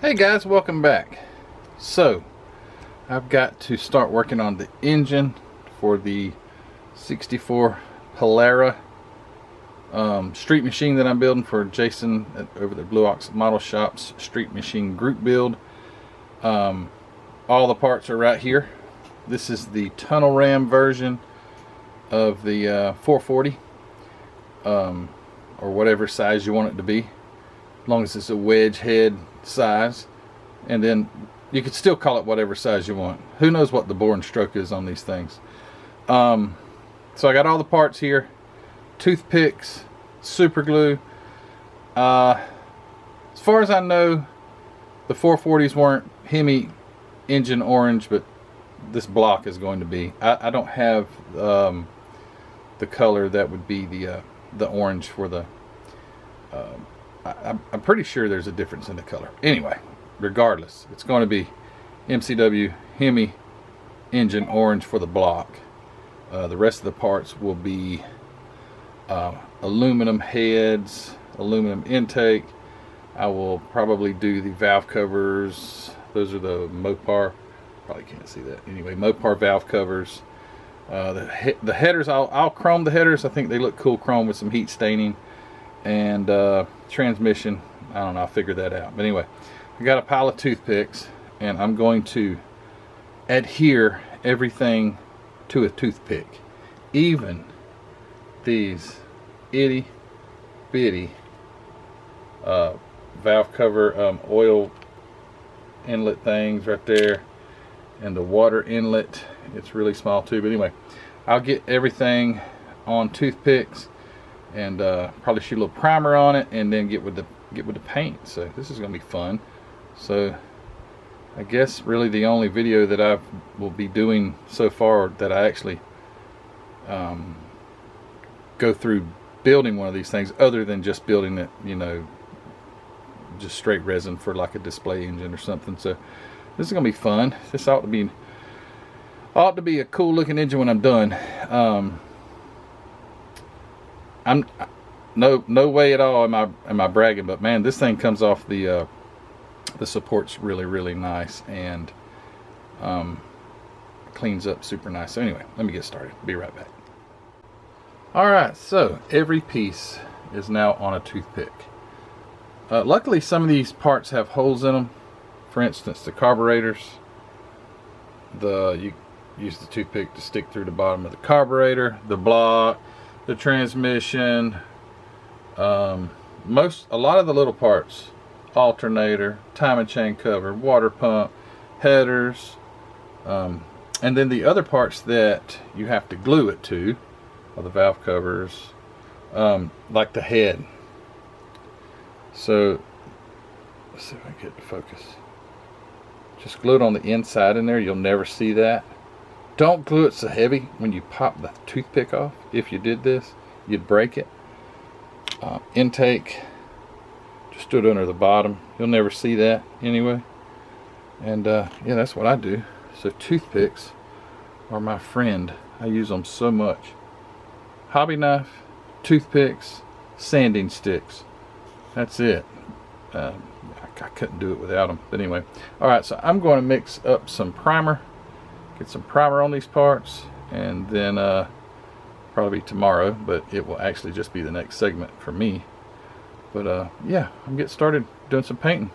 Hey guys, welcome back. So I've got to start working on the engine for the 64 Polara street machine that I'm building for Jason over the Blue Ox Model Shop's street machine group build. All the parts are right here. This is the tunnel ram version of the 440, or whatever size you want it to be, as long as it's a wedge head size. And then you could still call it whatever size you want. Who knows what the bore and stroke is on these things. So I got all the parts here: toothpicks, super glue. As far as I know, the 440s weren't Hemi engine orange, but this block is going to be. I don't have the color that would be the orange for the I'm pretty sure there's a difference in the color. Anyway, regardless, it's going to be MCW Hemi engine orange for the block. The rest of the parts will be aluminum heads, aluminum intake. I will probably do the valve covers. Those are the Mopar. Probably can't see that. Anyway, Mopar valve covers. The headers, I'll chrome the headers. I think they look cool chrome with some heat staining. And transmission, I don't know, I'll figure that out. But anyway, I got a pile of toothpicks, and I'm going to adhere everything to a toothpick, even these itty bitty valve cover oil inlet things right there, and the water inlet. It's really small too, but anyway, I'll get everything on toothpicks and probably shoot a little primer on it, and then get with the paint. So this is gonna be fun. So I guess really the only video that I will be doing so far that I actually go through building one of these things, other than just building it, you know, just straight resin for like a display engine or something. So this is gonna be fun. This ought to be a cool looking engine when I'm done. I'm no way at all am I bragging, but man, this thing comes off the support's really nice, and cleans up super nice. So anyway, let me get started. Be right back. Alright, so every piece is now on a toothpick. Luckily some of these parts have holes in them. For instance, the carburetors, you use the toothpick to stick through the bottom of the carburetor, the block, the transmission, a lot of the little parts, alternator, timing chain cover, water pump, headers, and then the other parts that you have to glue it to are the valve covers, like the head. So let's see if I can get the focus. Just glue it on the inside in there. You'll never see that. Don't glue it so heavy when you pop the toothpick off. If you did this, you'd break it. Intake, just do it under the bottom. You'll never see that anyway. And yeah, that's what I do. So toothpicks are my friend. I use them so much. Hobby knife, toothpicks, sanding sticks. That's it. I couldn't do it without them. But anyway, all right. So I'm going to mix up some primer. Get some primer on these parts, and then probably tomorrow, but it will actually just be the next segment for me. But yeah, I'm getting started doing some painting.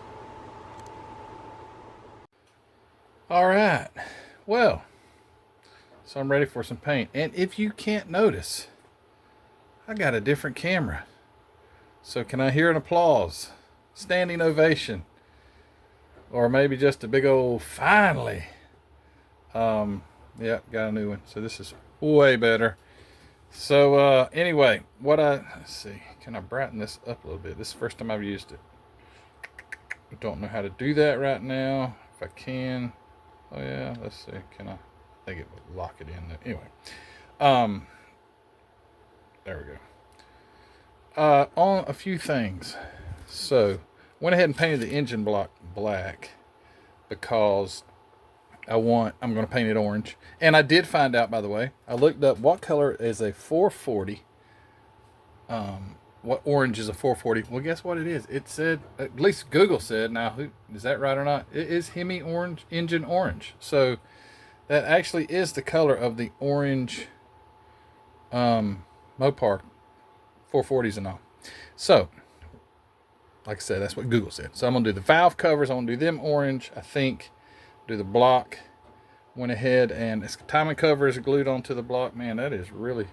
Alright, well, so I'm ready for some paint. And if you can't notice, I got a different camera. So can I hear an applause, standing ovation, or maybe just a big old finally? Yeah, got a new one. So this is way better. So anyway, let's see, can I brighten this up a little bit? This is the first time I've used it. I don't know how to do that right now. If I can, oh yeah, let's see, can I think it would lock it in there. Anyway, there we go. On a few things. So went ahead and painted the engine block black because I'm going to paint it orange. And I did find out, by the way, I looked up what color is a 440 what orange is a 440. Well, guess what it is? It said, at least Google said. Now, is that right or not? It is Hemi orange, engine orange. So that actually is the color of the orange Mopar 440s and all. So, like I said, that's what Google said. So I'm gonna do the valve covers. I'm gonna do them orange. I think do the block. Went ahead and this timing cover is glued onto the block. Man, that is really.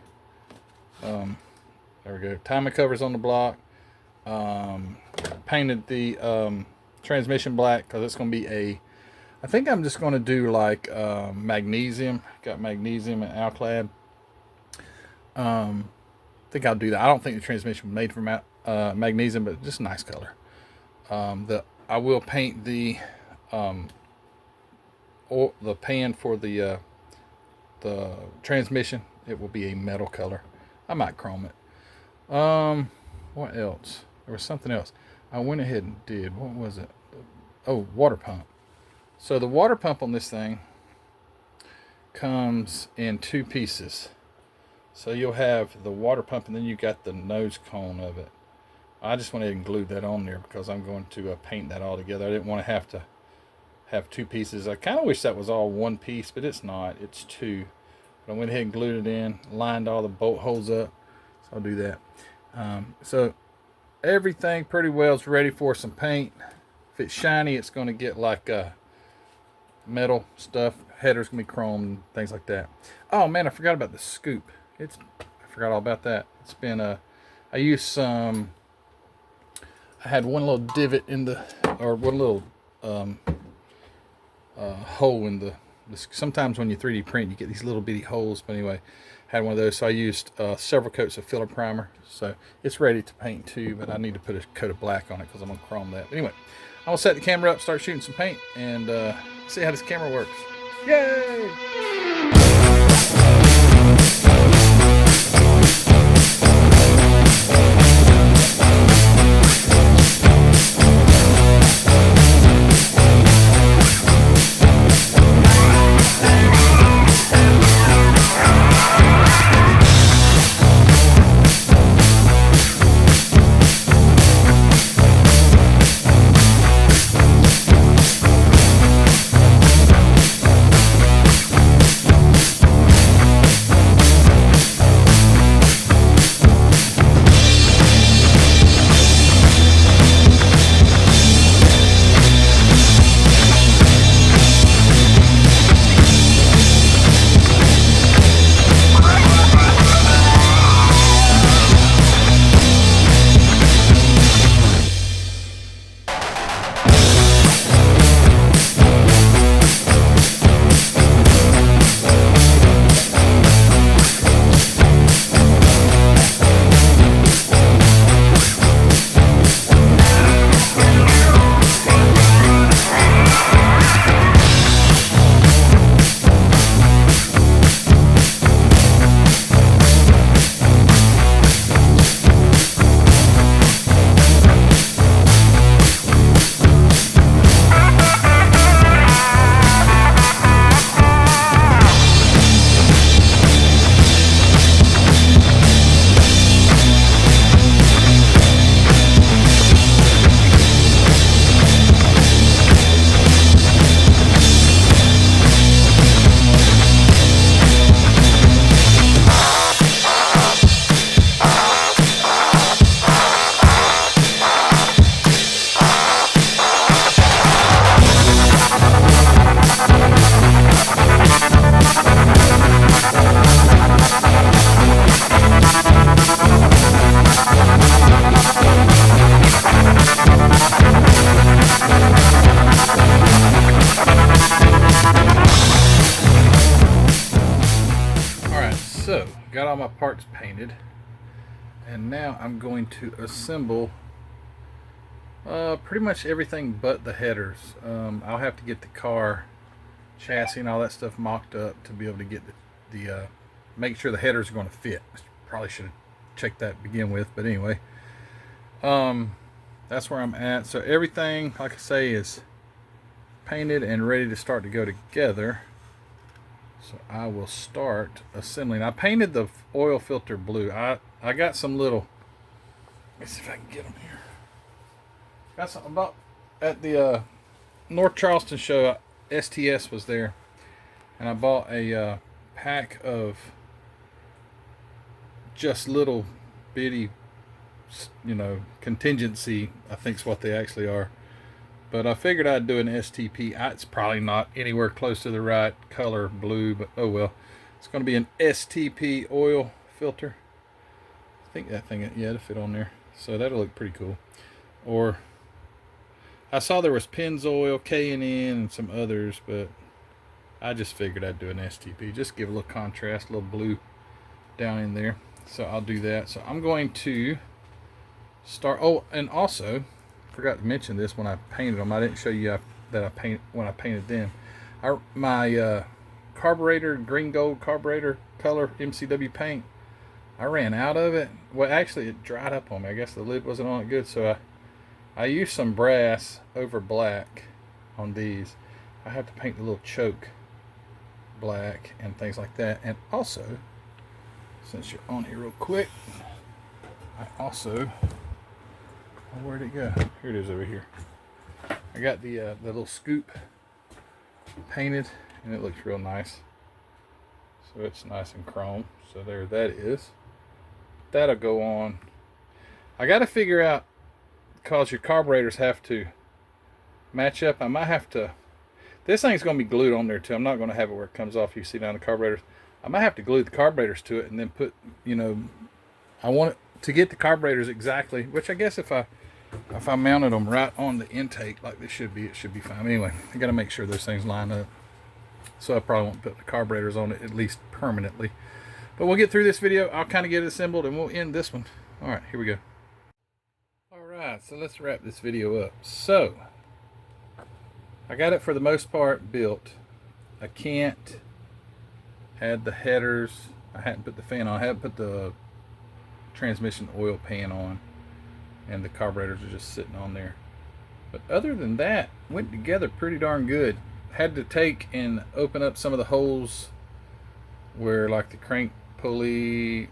There we go. Timing covers on the block. Painted the transmission black because it's gonna be a. I think I'm just gonna do like magnesium. Got magnesium and alclad. I think I'll do that. I don't think the transmission was made from magnesium, but just a nice color. I will paint the pan for the transmission. It will be a metal color. I might chrome it. What else? There was something else I went ahead and did. What was it? Oh, water pump. So the water pump on this thing comes in two pieces. So you'll have the water pump and then you got the nose cone of it. I just went ahead and glued that on there because I'm going to paint that all together. I didn't want to have two pieces. I kind of wish that was all one piece, but it's not. It's two. But I went ahead and glued it in, lined all the bolt holes up. So I'll do that. So everything pretty well is ready for some paint. If it's shiny, it's going to get like metal stuff. Header's going to be chromed, things like that. Oh man, I forgot about the scoop. I forgot all about that. It's been I used some. I had one little divot in the, or one little hole in the. Sometimes when you 3D print, you get these little bitty holes. But anyway, had one of those. So I used several coats of filler primer. So it's ready to paint too, but I need to put a coat of black on it because I'm gonna chrome that. But anyway, I'm gonna set the camera up, start shooting some paint, and see how this camera works. Yay! Got all my parts painted, and now I'm going to assemble pretty much everything but the headers. I'll have to get the car chassis and all that stuff mocked up to be able to get the make sure the headers are going to fit. Probably should have checked that to begin with, but anyway, that's where I'm at. So everything, like I say, is painted and ready to start to go together. So I will start assembling. I painted the oil filter blue. I got some little Let's see if I can get them here. Got something about at the North Charleston show. STS was there, and I bought a pack of just little bitty, you know, contingency, I think is what they actually are. But I figured I'd do an STP. It's probably not anywhere close to the right color blue, but oh well. It's going to be an STP oil filter. I think that thing, yeah, it'll fit on there. So that'll look pretty cool. Or I saw there was Pennzoil, K&N, and some others, but I just figured I'd do an STP. Just give a little contrast, a little blue down in there. So I'll do that. So I'm going to start. Oh, and also, forgot to mention this when I painted them. I didn't show you that I painted when I painted them. My carburetor, green gold carburetor color MCW paint, I ran out of it. Well, actually, it dried up on me. I guess the lid wasn't on it good, so I used some brass over black on these. I have to paint the little choke black and things like that. And also, since you're on here real quick, I also, oh, where'd it go? Here it is over here. I got the little scoop painted, and it looks real nice. So it's nice and chrome. So there that is. That'll go on. I got to figure out, because your carburetors have to match up. I might have to, this thing's going to be glued on there too. I'm not going to have it where it comes off. You see down the carburetors. I might have to glue the carburetors to it and then put, you know, I want it to get the carburetors exactly, which I guess if I mounted them right on the intake like they should be, it should be fine. Anyway, I got to make sure those things line up. So I probably won't put the carburetors on it, at least permanently. But we'll get through this video. I'll kind of get it assembled and we'll end this one. All right, here we go. All right, so let's wrap this video up. So I got it for the most part built. I can't add the headers. I hadn't put the fan on. I hadn't put the transmission oil pan on, and the carburetors are just sitting on there. But other than that, went together pretty darn good. Had to take and open up some of the holes where, like the crank pulley,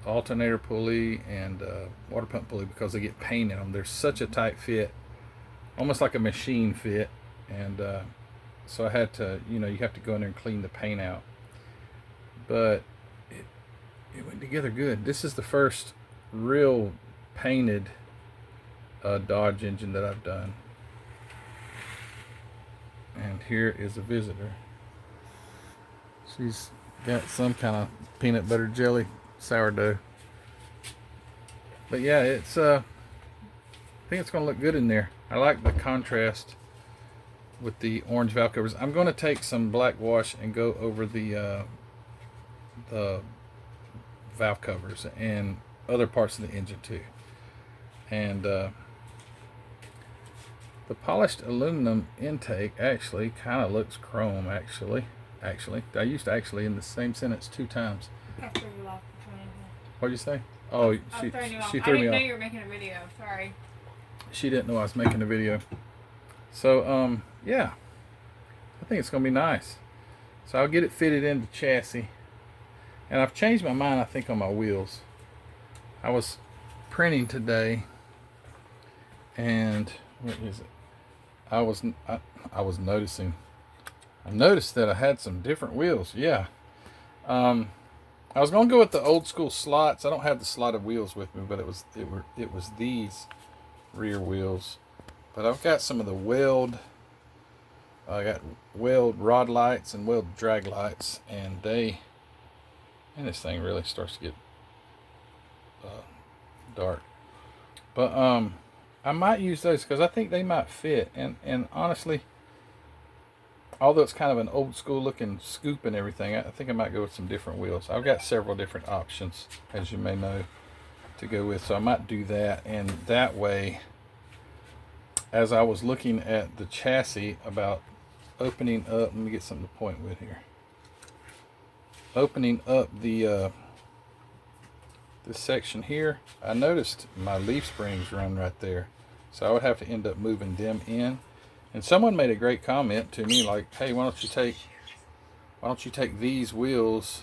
alternator pulley, and water pump pulley, because they get paint in them. They're such a tight fit, almost like a machine fit. And so I had to, you know, you have to go in there and clean the paint out. But it went together good. This is the first real painted Dodge engine that I've done. And here is a visitor. She's got some kind of peanut butter jelly sourdough. But yeah, it's I think it's going to look good in there. I like the contrast with the orange valve covers. I'm going to take some black wash and go over the valve covers and other parts of the engine too. And the polished aluminum intake actually kind of looks chrome. Actually, I used actually in the same sentence 2 times. I threw you off. What'd you say? Oh, she threw me off. I didn't know you were making a video. Sorry. She didn't know I was making a video. So yeah, I think it's gonna be nice. So I'll get it fitted into chassis. And I've changed my mind, I think, on my wheels. I was printing today, and what is it? I noticed that I had some different wheels. Yeah. I was gonna go with the old school slots. I don't have the slotted wheels with me, but it was these rear wheels. But I've got some of the weld. I got weld rod lights and weld drag lights, and this thing really starts to get dark. But I might use those because I think they might fit. And honestly, although it's kind of an old school looking scoop and everything, I think I might go with some different wheels. I've got several different options, as you may know, to go with. So I might do that. And that way, as I was looking at the chassis about opening up, let me get something to point with here. Opening up the this section here, I noticed my leaf springs run right there, so I would have to end up moving them in. And someone made a great comment to me, like, "Hey, why don't you take these wheels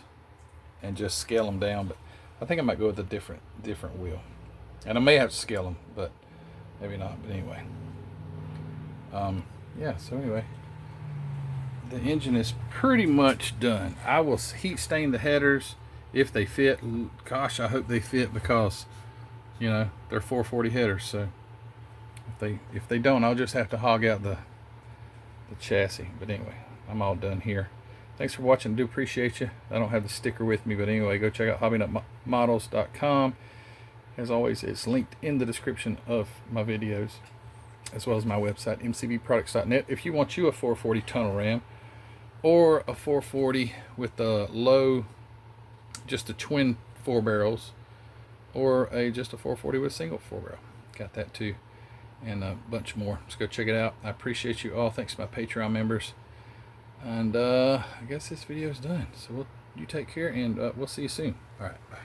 and just scale them down?" But I think I might go with a different wheel. And I may have to scale them, but maybe not. But anyway, yeah. So anyway, the engine is pretty much done. I will heat stain the headers if they fit. Gosh, I hope they fit, because you know they're 440 headers. So if they don't, I'll just have to hog out the chassis. But anyway, I'm all done here. Thanks for watching. I do appreciate you. I don't have the sticker with me, but anyway, go check out hobbynutmodels.com. As always, it's linked in the description of my videos, as well as my website, mcvproducts.net. If you want a 440 tunnel ram, or a 440 with a low, just a twin 4 barrels, or just a 440 with a single 4 barrel, got that too, and a bunch more. Let's go check it out. I appreciate you all. Thanks to my Patreon members. And I guess this video is done. So you take care, and we'll see you soon. All right, bye.